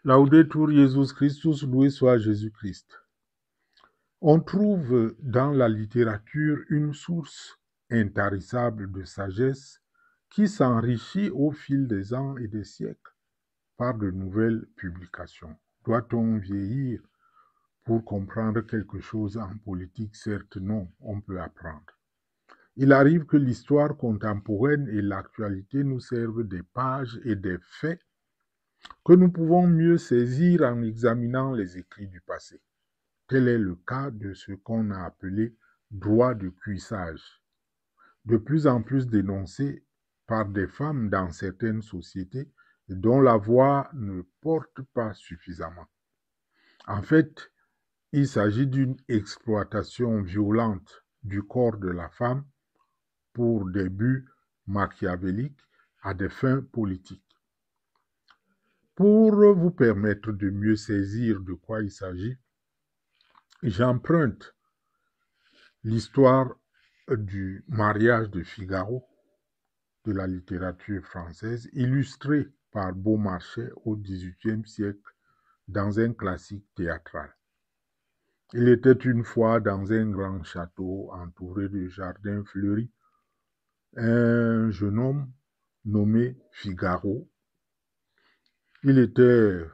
Laudetur Jesus Christus, loué soit Jésus-Christ. On trouve dans la littérature une source intarissable de sagesse qui s'enrichit au fil des ans et des siècles par de nouvelles publications. Doit-on vieillir pour comprendre quelque chose en politique? Certes non, on peut apprendre. Il arrive que l'histoire contemporaine et l'actualité nous servent des pages et des faits que nous pouvons mieux saisir en examinant les écrits du passé. Tel est le cas de ce qu'on a appelé droit de cuissage, de plus en plus dénoncé par des femmes dans certaines sociétés dont la voix ne porte pas suffisamment. En fait, il s'agit d'une exploitation violente du corps de la femme pour des buts machiavéliques à des fins politiques. Pour vous permettre de mieux saisir de quoi il s'agit, j'emprunte l'histoire du mariage de Figaro de la littérature française, illustrée par Beaumarchais au XVIIIe siècle dans un classique théâtral. Il était une fois dans un grand château entouré de jardins fleuris, un jeune homme nommé Figaro. Il était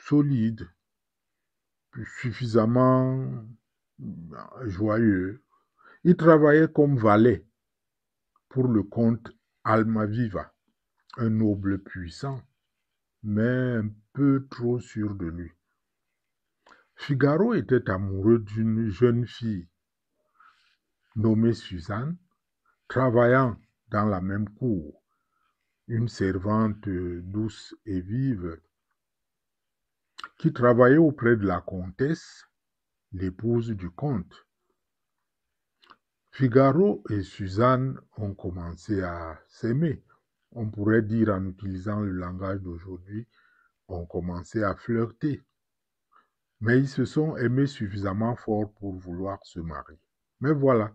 solide, suffisamment joyeux. Il travaillait comme valet pour le comte Almaviva, un noble puissant, mais un peu trop sûr de lui. Figaro était amoureux d'une jeune fille nommée Suzanne, travaillant dans la même cour, une servante douce et vive qui travaillait auprès de la comtesse, l'épouse du comte. Figaro et Suzanne ont commencé à s'aimer. On pourrait dire, en utilisant le langage d'aujourd'hui, ont commencé à flirter. Mais ils se sont aimés suffisamment fort pour vouloir se marier. Mais voilà,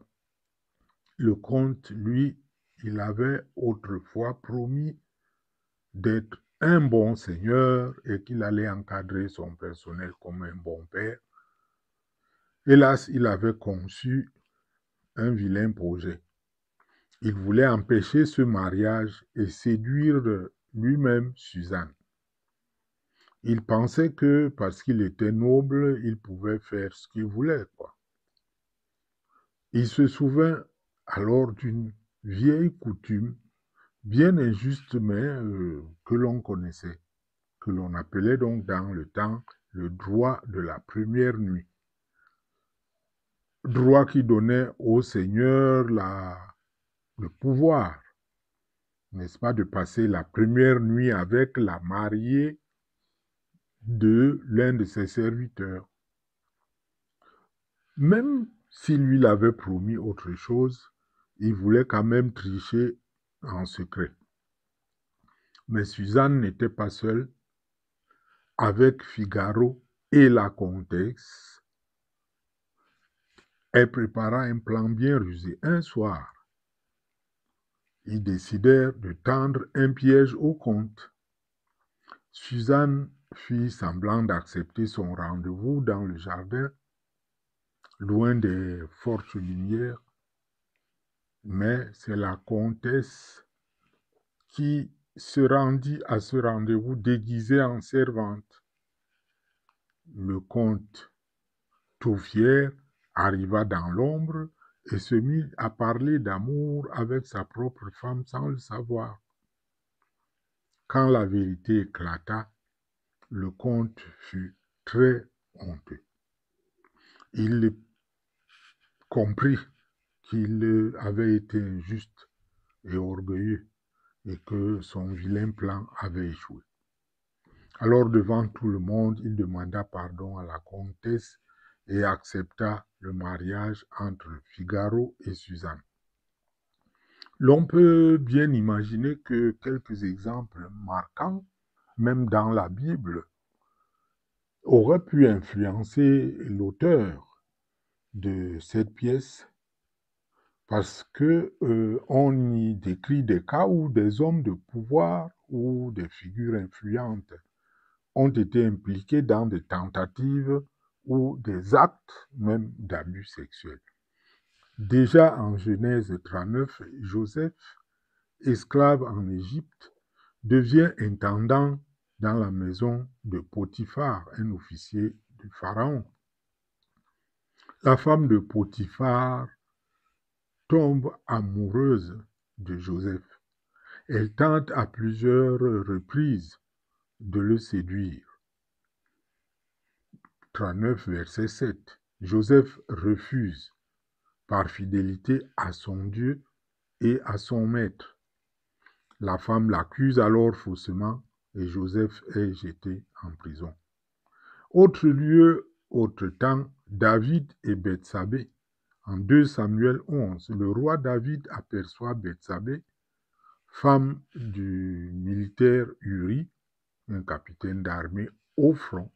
le comte, lui, il avait autrefois promis d'être un bon seigneur et qu'il allait encadrer son personnel comme un bon père. Hélas, il avait conçu un vilain projet. Il voulait empêcher ce mariage et séduire lui-même Suzanne. Il pensait que parce qu'il était noble, il pouvait faire ce qu'il voulait, quoi. Il se souvint alors d'une vieille coutume, bien injuste, mais que l'on connaissait, que l'on appelait donc dans le temps le droit de la première nuit. Droit qui donnait au Seigneur le pouvoir, n'est-ce pas, de passer la première nuit avec la mariée de l'un de ses serviteurs. Même s'il lui avait promis autre chose, il voulait quand même tricher en secret. Mais Suzanne n'était pas seule. Avec Figaro et la comtesse, elle prépara un plan bien rusé. Un soir, ils décidèrent de tendre un piège au comte. Suzanne fit semblant d'accepter son rendez-vous dans le jardin, loin des fortes lumières, mais c'est la comtesse qui se rendit à ce rendez-vous déguisée en servante. Le comte, tout fier, arriva dans l'ombre et se mit à parler d'amour avec sa propre femme sans le savoir. Quand la vérité éclata, le comte fut très honteux. Il comprit qu'il avait été injuste et orgueilleux et que son vilain plan avait échoué. Alors, devant tout le monde, il demanda pardon à la comtesse et accepta le mariage entre Figaro et Suzanne. L'on peut bien imaginer que quelques exemples marquants, même dans la Bible, auraient pu influencer l'auteur de cette pièce parce que on y décrit des cas où des hommes de pouvoir ou des figures influentes ont été impliqués dans des tentatives ou des actes même d'abus sexuels. Déjà en Genèse 39, Joseph, esclave en Égypte, devient intendant dans la maison de Potiphar, un officier du Pharaon. La femme de Potiphar tombe amoureuse de Joseph. Elle tente à plusieurs reprises de le séduire. 39, verset 7. Joseph refuse par fidélité à son Dieu et à son maître. La femme l'accuse alors faussement et Joseph est jeté en prison. Autre lieu, autre temps, David et Bethsabée. En 2 Samuel 11, le roi David aperçoit Bethsabée, femme du militaire Uri, un capitaine d'armée, au front.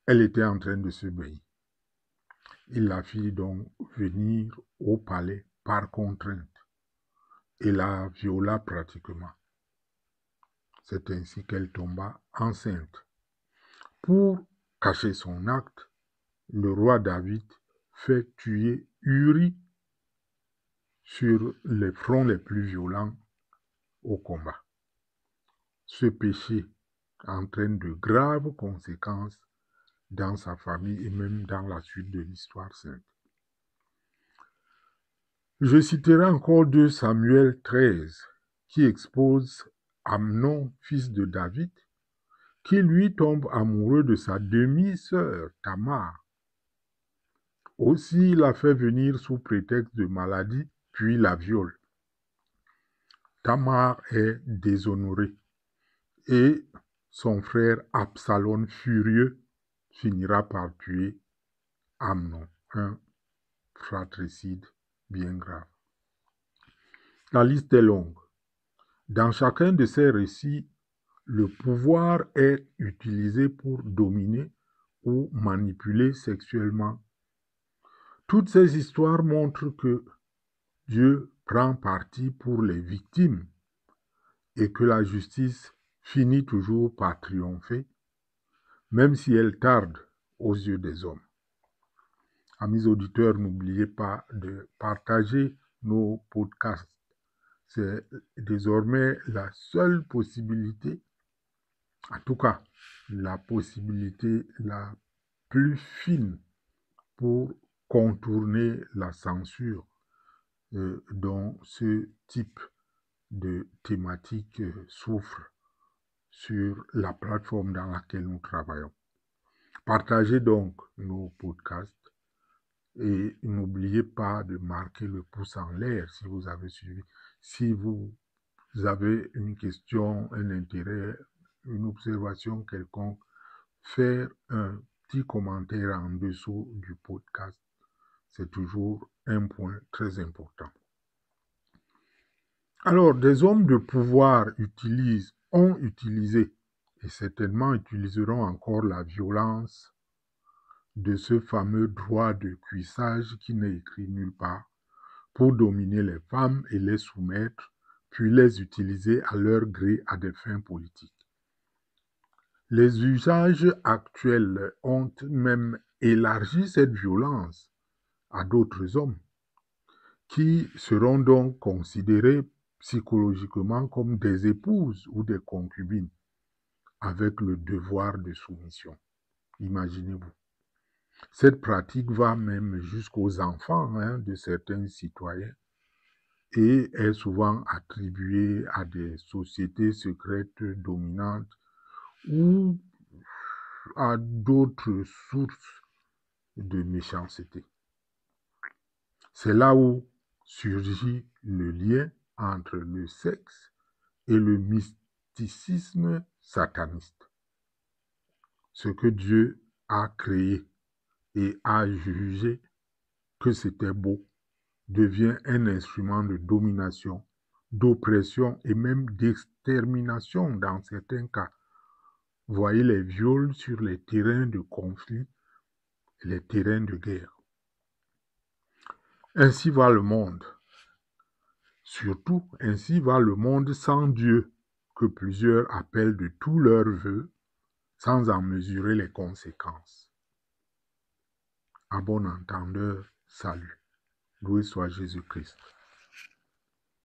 Elle était en train de se baigner. Il la fit donc venir au palais par contrainte et la viola pratiquement. C'est ainsi qu'elle tomba enceinte. Pour cacher son acte, le roi David fait tuer Uri sur les fronts les plus violents au combat. Ce péché entraîne de graves conséquences dans sa famille et même dans la suite de l'histoire sainte. Je citerai encore 2 Samuel 13 qui expose Amnon, fils de David, qui lui tombe amoureux de sa demi-sœur Tamar. Aussi, il la fait venir sous prétexte de maladie, puis la viole. Tamar est déshonorée et son frère Absalom, furieux, finira par tuer Amnon, un fratricide bien grave. La liste est longue. Dans chacun de ces récits, le pouvoir est utilisé pour dominer ou manipuler sexuellement. Toutes ces histoires montrent que Dieu prend parti pour les victimes et que la justice finit toujours par triompher, même si elle tarde aux yeux des hommes. Amis auditeurs, n'oubliez pas de partager nos podcasts. C'est désormais la seule possibilité, en tout cas la possibilité la plus fine pour contourner la censure dont ce type de thématique souffre sur la plateforme dans laquelle nous travaillons. Partagez donc nos podcasts et n'oubliez pas de marquer le pouce en l'air si vous avez suivi. Si vous avez une question, un intérêt, une observation quelconque, faire un petit commentaire en dessous du podcast. C'est toujours un point très important. Alors, des hommes de pouvoir ont utilisé et certainement utiliseront encore la violence de ce fameux droit de cuissage qui n'est écrit nulle part pour dominer les femmes et les soumettre, puis les utiliser à leur gré à des fins politiques. Les usages actuels ont même élargi cette violence à d'autres hommes qui seront donc considérés psychologiquement comme des épouses ou des concubines avec le devoir de soumission. Imaginez-vous. Cette pratique va même jusqu'aux enfants de certains citoyens et est souvent attribuée à des sociétés secrètes dominantes ou à d'autres sources de méchanceté. C'est là où surgit le lien entre le sexe et le mysticisme sataniste. Ce que Dieu a créé et a jugé que c'était beau devient un instrument de domination, d'oppression et même d'extermination dans certains cas. Voyez les viols sur les terrains de conflit, les terrains de guerre. Ainsi va le monde. Surtout, ainsi va le monde sans Dieu, que plusieurs appellent de tous leurs vœux sans en mesurer les conséquences. À bon entendeur, salut. Loué soit Jésus-Christ.